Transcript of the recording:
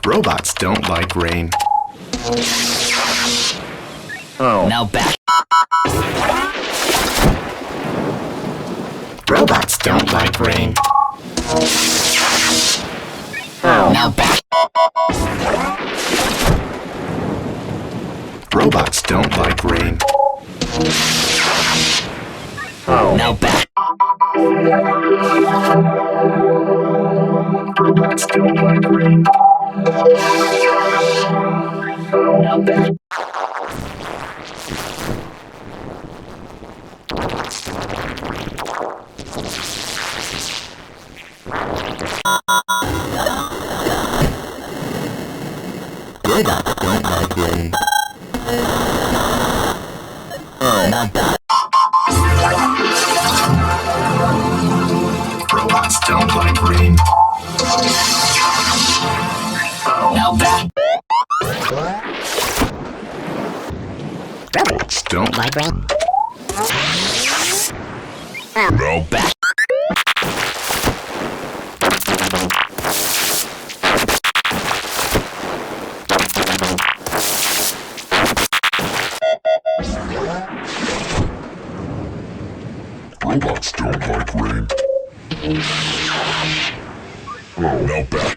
Robots don't like rain. Oh. Now back. Robots don't like rain. Oh. Now back. Robots don't like rain. Oh. Now back. Robots don't like rain. Now back. Robots don't like rain. Oh, not that. Robots don't like rain. Now back. Robots don't like rain. Now back. Robots don't like rain. Oh, now back.